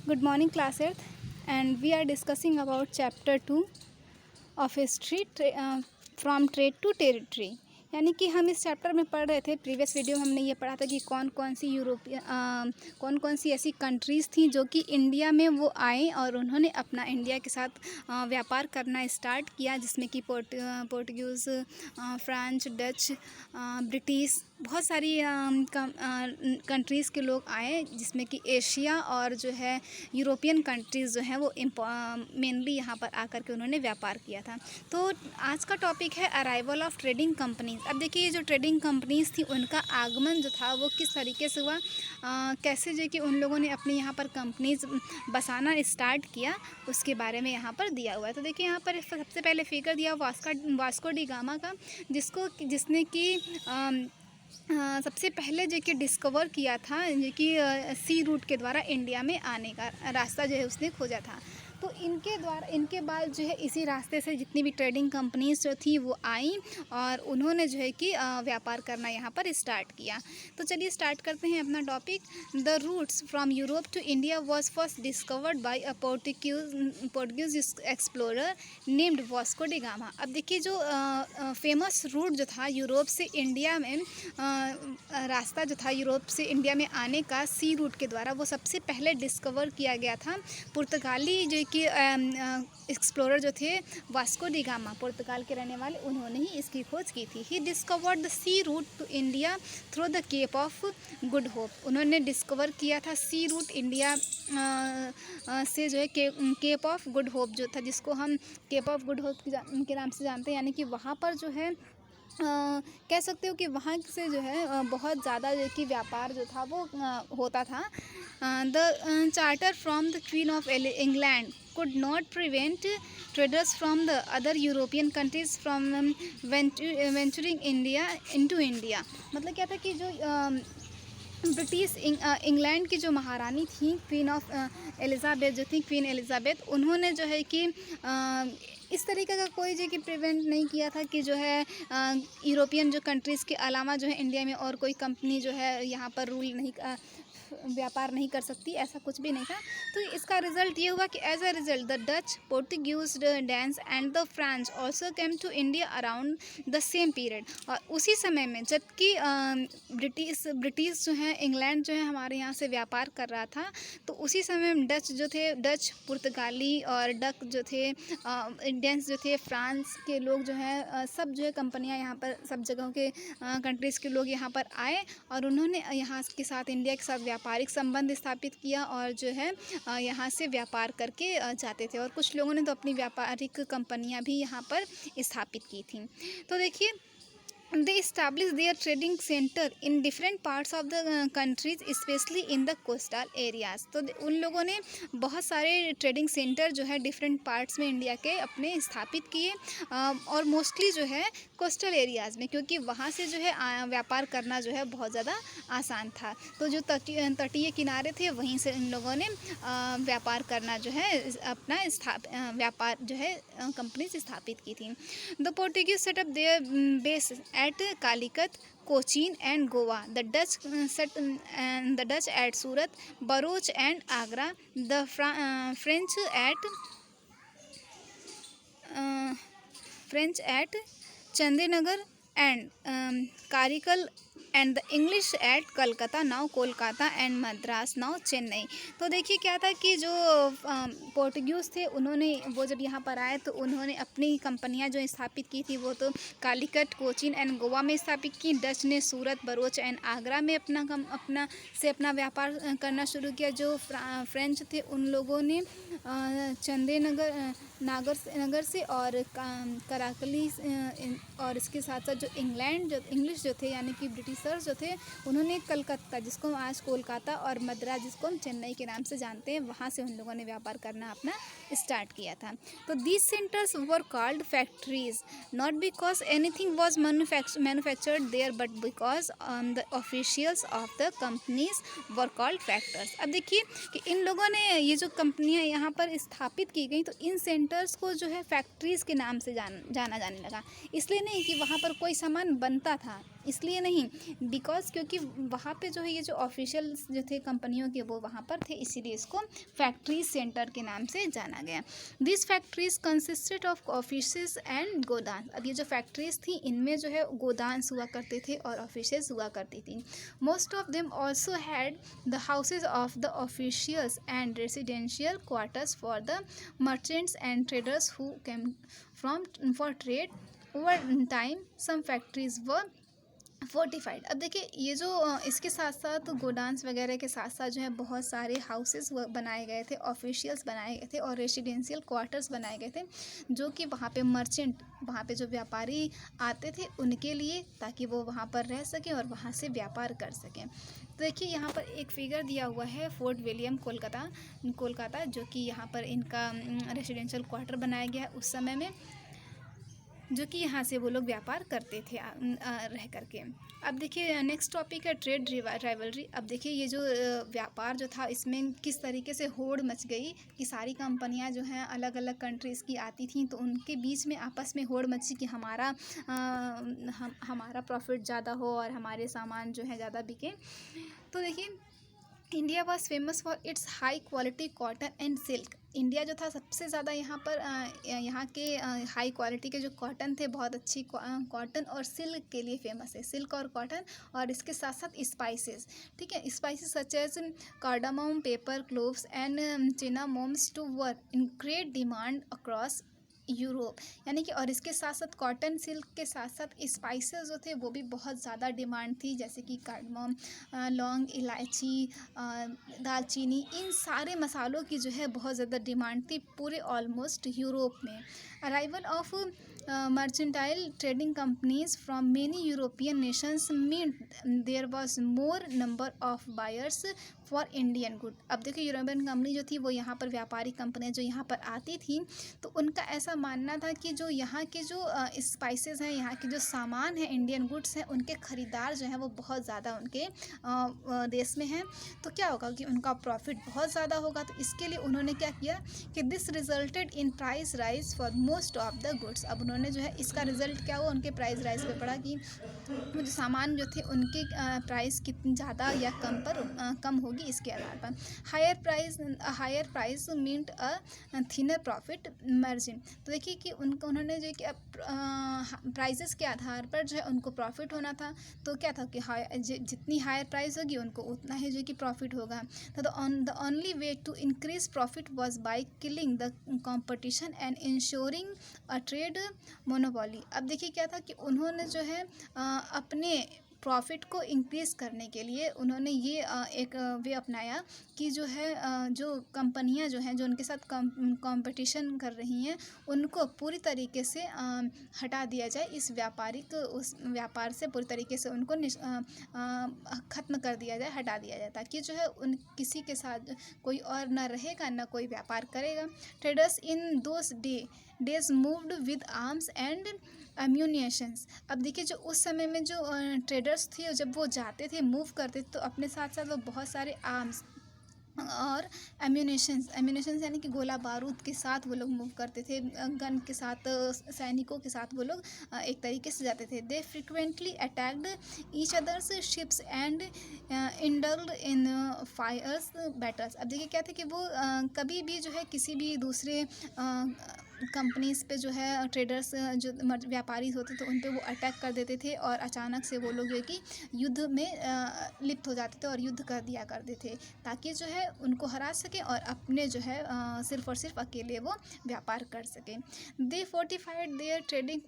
Good morning, class 8th, and we are discussing about chapter 2 of history from trade to territory. यानी कि हम इस chapter में पढ़ रहे थे। प्रीवियस वीडियो में हमने ये पढ़ा था कि कौन कौन सी ऐसी कंट्रीज़ थी जो कि इंडिया में वो आए और उन्होंने अपना इंडिया के साथ व्यापार करना स्टार्ट किया, जिसमें कि पोर्टुगीज़, फ्रेंच, डच, ब्रिटिश, बहुत सारी कंट्रीज़ के लोग आए, जिसमें कि एशिया और जो है यूरोपियन कंट्रीज़ जो हैं वो मेनली यहाँ पर आकर के उन्होंने व्यापार किया था। तो आज का टॉपिक है अराइवल ऑफ ट्रेडिंग कंपनीज़। अब देखिए, ये जो ट्रेडिंग कंपनीज़ थी उनका आगमन जो था वो किस तरीके से हुआ, कैसे जो कि उन लोगों ने अपने यहाँ पर कंपनीज़ बसाना स्टार्ट किया, उसके बारे में यहाँ पर दिया हुआ है। तो देखिए, यहाँ पर सबसे पहले फिगर दिया वास्को डी गामा का, जिसने कि सबसे पहले जो कि डिस्कवर किया था, जो कि सी रूट के द्वारा इंडिया में आने का रास्ता जो है उसने खोजा था। तो इनके बाद जो है इसी रास्ते से जितनी भी ट्रेडिंग कंपनीज जो थी वो आई और उन्होंने जो है कि व्यापार करना यहाँ पर स्टार्ट किया। तो चलिए स्टार्ट करते हैं अपना topic. The routes from Europe to India was first discovered by a Portuguese explorer named Vasco da Gama. अब देखिए, जो फेमस रूट जो था यूरोप से इंडिया में, रास्ता जो था यूरोप से इंडिया में आने का सी रूट के द्वारा, वो सबसे पहले डिस्कवर किया गया था पुर्तगाली जो कि एक्सप्लोरर जो थे वास्को डी गामा, पुर्तगाल के रहने वाले, उन्होंने ही इसकी खोज की थी। He discovered the sea route to India through the Cape of Good Hope. उन्होंने डिस्कवर किया था सी रूट इंडिया से जो है केप ऑफ गुड होप जो था, जिसको हम केप ऑफ गुड होप के नाम से जानते हैं। यानी कि वहाँ पर जो है कह सकते हो कि वहाँ से जो है बहुत ज़्यादा जो कि व्यापार जो था वो होता था। The charter from the queen of England could not prevent traders from the other European countries from venturing into India। मतलब क्या था कि जो ब्रिटिश इंग्लैंड की जो महारानी थी, क्वीन ऑफ एलिज़ाबेथ जो थी, क्वीन एलिज़ाबेथ, उन्होंने जो है कि इस तरीके का कोई जो कि प्रिवेंट नहीं किया था कि जो है यूरोपियन जो कंट्रीज़ के अलावा जो है इंडिया में और कोई कंपनी जो है यहाँ पर रूल नहीं व्यापार नहीं कर सकती, ऐसा कुछ भी नहीं था। तो इसका रिजल्ट ये हुआ कि as a result the Dutch, Portuguese, Danes and the French also came to India around the same period. और उसी समय में जबकि ब्रिटिश जो है, इंग्लैंड जो है हमारे यहाँ से व्यापार कर रहा था, तो उसी समय में डच, पुर्तगाली और डक जो थे, इंडियंस जो थे, फ्रांस के लोग जो है, सब जो है कंपनियाँ यहाँ पर, सब जगहों के कंट्रीज़ के लोग यहाँ पर आए और उन्होंने यहाँ के साथ, इंडिया के साथ व्यापारिक संबंध स्थापित किया और जो है यहाँ से व्यापार करके जाते थे। और कुछ लोगों ने तो अपनी व्यापारिक कंपनियाँ भी यहाँ पर स्थापित की थी। तो देखिए, they established their trading center in different parts of the countries, especially in the coastal areas। तो उन लोगों ने बहुत सारे ट्रेडिंग सेंटर जो है डिफरेंट पार्ट्स में इंडिया के अपने स्थापित किए, और मोस्टली जो है कोस्टल एरियाज़ में, क्योंकि वहाँ से जो है व्यापार करना जो है बहुत ज़्यादा आसान था। तो जो तटीय किनारे थे वहीं से इन लोगों ने व्यापार करना जो है अपना व्यापार जो है कंपनी स्थापित की थी। The Portuguese setup there base at Calicut, Cochin and Goa. The Dutch at Surat, Bharuch and Agra. The French at Chandinagar and Karikal, and the English at Calcutta, now Kolkata, and Madras, now Chennai. तो देखिए क्या था कि जो Portuguese थे, उन्होंने वो जब यहाँ पर आए तो उन्होंने अपनी कंपनियाँ जो स्थापित की थी वो तो कालीकट, कोचीन एंड गोवा में स्थापित की। डच ने सूरत, बरोच एंड आगरा में अपना व्यापार करना शुरू किया। जो फ्रेंच थे उन लोगों ने नगर से और कराकली, और इसके साथ साथ जो इंग्लिश जो थे यानी कि ब्रिटिशर्स जो थे, उन्होंने कलकत्ता, जिसको हम आज कोलकाता, और मद्रास, जिसको हम चेन्नई के नाम से जानते हैं, वहाँ से उन लोगों ने व्यापार करना अपना स्टार्ट किया था। तो these centres were called factories, not because anything was manufactured there, but because the officials of the companies were called factors. अब देखिए कि इन लोगों ने ये जो कंपनियाँ यहाँ पर स्थापित की गई, तो इन सेंटर्स को जो है फैक्ट्रीज़ के नाम से जाना जाने लगा। इसलिए नहीं कि वहाँ पर कोई सामान बनता था, इसलिए नहीं, बिकॉज़ क्योंकि वहाँ पे जो है ये जो ऑफिशियल्स जो थे कंपनियों के वो वहाँ पर थे, इसीलिए इसको फैक्ट्री सेंटर के नाम से जाना गया। This factories consisted of offices and godowns. अब ये जो फैक्ट्रीज थी इनमें जो है गोदान्स हुआ करते थे और ऑफिसेज हुआ करती थी। Most of them also had the houses of the officials and residential quarters for the merchants and traders who came from for trade. Over time some factories were fortified. अब देखिए ये जो इसके साथ साथ गोडाउन्स वगैरह के साथ साथ जो है बहुत सारे हाउसेस बनाए गए थे, ऑफिशियल्स बनाए गए थे और रेसिडेंशियल क्वार्टर्स बनाए गए थे, जो कि वहाँ पे मर्चेंट, वहाँ पे जो व्यापारी आते थे उनके लिए, ताकि वो वहाँ पर रह सकें और वहाँ से व्यापार कर सकें। तो देखिए यहाँ पर एक फिगर दिया हुआ है फोर्ट विलियम कोलकाता, जो कि यहाँ पर इनका रेसिडेंशियल क्वार्टर बनाया गया है उस समय में, जो कि यहाँ से वो लोग व्यापार करते थे रह करके। अब देखिए नेक्स्ट टॉपिक है ट्रेड राइवलरी। अब देखिए ये जो व्यापार जो था इसमें किस तरीके से होड़ मच गई कि सारी कंपनियां जो हैं अलग अलग कंट्रीज़ की आती थीं, तो उनके बीच में आपस में होड़ मची कि हमारा प्रॉफिट ज़्यादा हो और हमारे सामान जो है ज़्यादा बिके। तो देखिए India was famous for its high quality cotton and silk. India जो था सबसे ज़्यादा यहाँ पर यहाँ के हाई क्वालिटी के जो कॉटन थे, बहुत अच्छी कॉटन और सिल्क के लिए फेमस है, सिल्क और कॉटन, और इसके साथ साथ स्पाइसेस। ठीक है, spices such as cardamom, pepper, cloves and cinnamons too were in great demand across Europe. यानी कि और इसके साथ साथ कॉटन सिल्क के साथ साथ स्पाइसेस जो थे वो भी बहुत ज़्यादा डिमांड थी, जैसे कि कार्डमम, लौंग, इलायची, दालचीनी, इन सारे मसालों की जो है बहुत ज़्यादा डिमांड थी पूरे ऑलमोस्ट यूरोप में। Arrival of mercantile trading companies from many European nations meant there was more number of buyers for Indian good. अब देखिए यूरोपियन कंपनी जो थी वो यहाँ पर, व्यापारी कंपनियाँ जो यहाँ पर आती थी, तो उनका ऐसा मानना था कि जो यहाँ के जो स्पाइसेस हैं, यहाँ के जो सामान हैं, इंडियन गुड्स हैं, उनके ख़रीदार जो हैं वो बहुत ज़्यादा उनके देश में हैं। तो क्या होगा कि उनका प्रॉफिट बहुत ज़्यादा होगा। तो इसके लिए उन्होंने क्या किया कि this resulted in price rise for most of the goods. अब उन्होंने जो है इसका रिजल्ट क्या हुआ, उनके प्राइस राइज पे पड़ा कि वो जो सामान जो थे उनके प्राइस कितनी ज़्यादा या कम होगी, इसके आधार पर हायर प्राइस मीन्ट अ थिनर प्रॉफिट मार्जिन। तो देखिए कि उन्होंने जो कि प्राइसेस के आधार पर जो है उनको प्रॉफिट होना था। तो क्या था कि जितनी हायर प्राइस होगी उनको उतना ही जो कि प्रॉफिट होगा। तो the only way to increase profit was by killing the competition and insuring a trade monopoly. अब देखिए क्या था कि उन्होंने जो है अपने प्रॉफिट को इंक्रीज़ करने के लिए उन्होंने ये एक वे अपनाया कि जो है जो कंपनियां जो हैं जो उनके साथ कंपटीशन कर रही हैं उनको पूरी तरीके से हटा दिया जाए, उस व्यापार से पूरी तरीके से उनको ख़त्म कर दिया जाए, हटा दिया जाए, ताकि जो है उन किसी के साथ कोई और ना रहेगा, ना कोई व्यापार करेगा। Traders in those days moved with arms and ammunitions. अब देखिए जो उस समय में जो ट्रेडर्स थे जब वो जाते थे, मूव करते थे, तो अपने साथ साथ वो बहुत सारे आर्म्स और एम्यूनिशंस यानी कि गोला बारूद के साथ वो लोग मूव करते थे, गन के साथ, सैनिकों के साथ वो लोग एक तरीके से जाते थे। They frequently attacked each others ships and indulged in fierce battles. अब देखिए क्या था कि वो कभी भी जो है किसी भी दूसरे कंपनीज पे जो है ट्रेडर्स जो व्यापारी होते थे उन पे वो अटैक कर देते थे और अचानक से वो लोग जो है कि युद्ध में लिप्त हो जाते थे और युद्ध कर दिया करते थे, ताकि जो है उनको हरा सके और अपने जो है सिर्फ और सिर्फ अकेले वो व्यापार कर सकें। They fortified their trading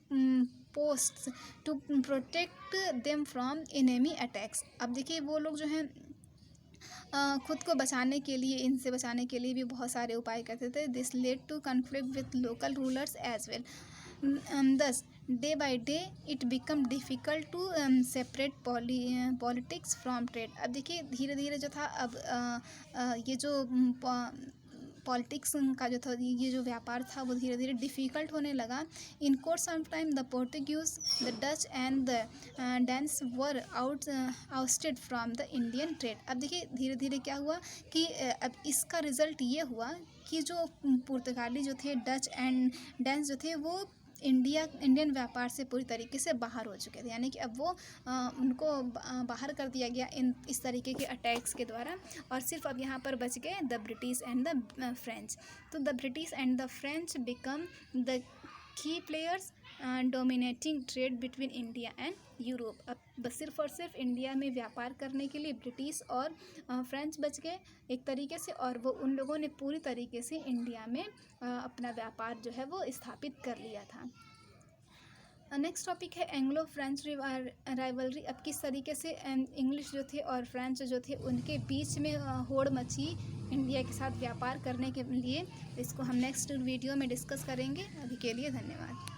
posts to protect them from enemy attacks. अब देखिए वो लोग जो हैं खुद को बचाने के लिए, इनसे बचाने के लिए भी बहुत सारे उपाय करते थे। This led to conflict with local rulers as well. Thus day by day it become difficult to separate politics from trade. अब देखिए धीरे धीरे जो था अब ये जो पॉलिटिक्स का जो था, ये जो व्यापार था वो धीरे धीरे डिफ़िकल्ट होने लगा। In course of time the Portuguese, the Dutch and the Danes were ousted from the Indian trade. अब देखिए धीरे धीरे क्या हुआ कि अब इसका रिज़ल्ट ये हुआ कि जो पुर्तगाली जो थे, डच एंड डेन्स जो थे, वो इंडियन व्यापार से पूरी तरीके से बाहर हो चुके थे, यानी कि अब वो उनको बाहर कर दिया गया इस तरीके के अटैक्स के द्वारा, और सिर्फ अब यहाँ पर बच गए the British and the French. तो the British and the French become the key players dominating trade between India and Europe. अब बस सिर्फ और सिर्फ इंडिया में व्यापार करने के लिए ब्रिटिश और फ्रेंच बच गए एक तरीके से, और वो उन लोगों ने पूरी तरीके से इंडिया में अपना व्यापार जो है वो स्थापित कर लिया था। नेक्स्ट टॉपिक है एंग्लो फ्रेंच राइवलरी। अब किस तरीके से इंग्लिश जो थे और फ्रेंच जो थे उनके बीच में होड़ मची इंडिया के साथ व्यापार करने के लिए। इसको हम नेक्स्ट वीडियो में डिस्कस करेंगे। अभी के लिए धन्यवाद।